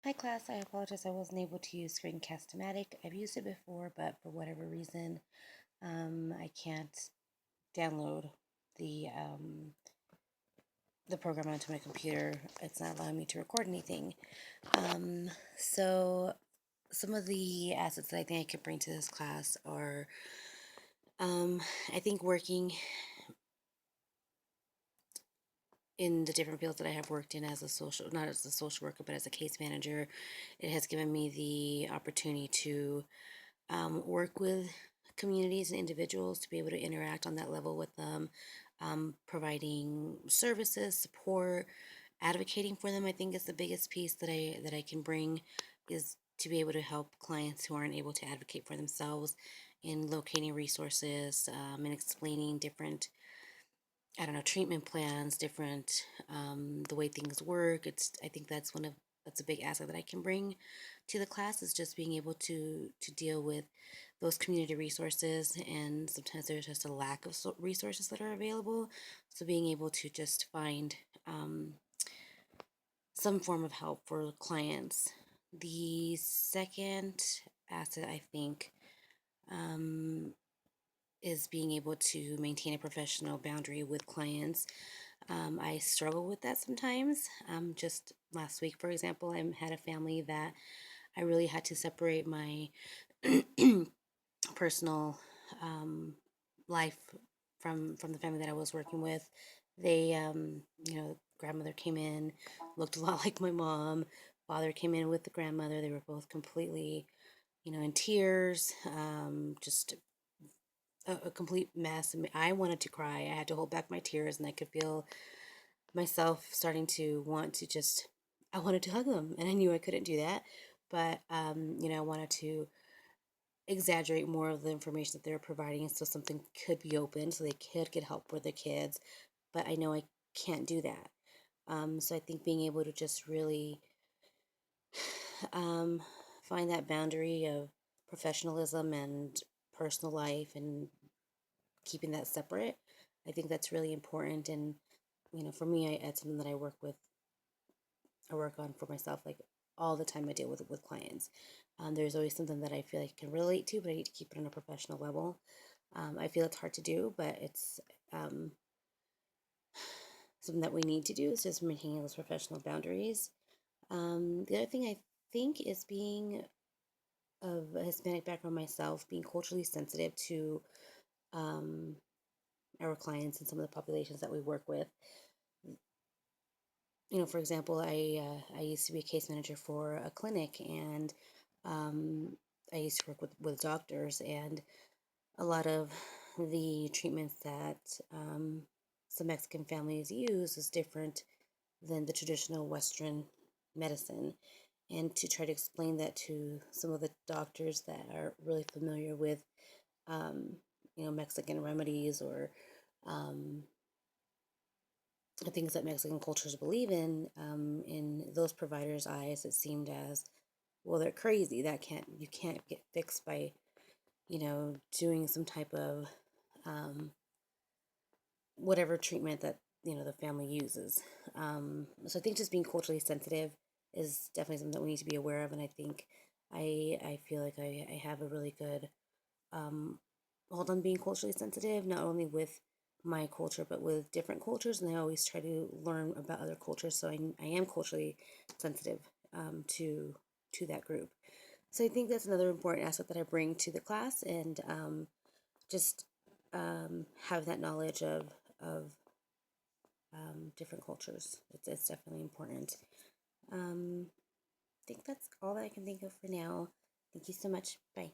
Hi class, I apologize I wasn't able to use Screencast-O-Matic. I've used it before, but for whatever reason, I can't download the program onto my computer. It's not allowing me to record anything. So some of the assets that I think I could bring to this class are, I think working in the different fields that I have worked in as a social, not as a social worker, but as a case manager, it has given me the opportunity to work with communities and individuals to be able to interact on that level with them, providing services, support, advocating for them. I think is the biggest piece that I can bring is to be able to help clients who aren't able to advocate for themselves in locating resources and explaining different, I don't know, treatment plans, different the way things work. I think that's a big asset that I can bring to the class is just being able to deal with those community resources, and sometimes there's just a lack of resources that are available. So being able to just find some form of help for clients. The second asset I think um, is being able to maintain a professional boundary with clients. I struggle with that sometimes. Just last week, for example, I had a family that I really had to separate my personal life from the family that I was working with. They, grandmother came in, looked a lot like my mom. Father came in with the grandmother. They were both completely, in tears. Just a complete mess. I mean, I wanted to cry. I had to hold back my tears, and I could feel myself starting to want to just. I wanted to hug them, and I knew I couldn't do that, but I wanted to exaggerate more of the information that they're providing so something could be open so they could get help for the kids. But I know I can't do that. So I think being able to just really um, find that boundary of professionalism and personal life and keeping that separate, I think that's really important. And, for me, it's something that I work on for myself, like all the time I deal with clients. There's always something that I feel like I can relate to, but I need to keep it on a professional level. I feel it's hard to do, but it's um, something that we need to do is just maintaining those professional boundaries. The other thing I think is being of a Hispanic background myself, being culturally sensitive to um, our clients and some of the populations that we work with. For example, I used to be a case manager for a clinic, and um, I used to work with doctors, and a lot of the treatments that some Mexican families use is different than the traditional Western medicine. And to try to explain that to some of the doctors that are really familiar with, um, Mexican remedies or um, the things that Mexican cultures believe in those providers' eyes, it seemed as, well, they're crazy. You can't get fixed by, doing some type of um, whatever treatment that, the family uses. So I think just being culturally sensitive is definitely something that we need to be aware of. And I think I feel like I have a really good um, hold on being culturally sensitive, not only with my culture, but with different cultures. And I always try to learn about other cultures. So I am culturally sensitive to that group. So I think that's another important aspect that I bring to the class, and just have that knowledge of different cultures. It's definitely important. I think that's all that I can think of for now. Thank you so much. Bye.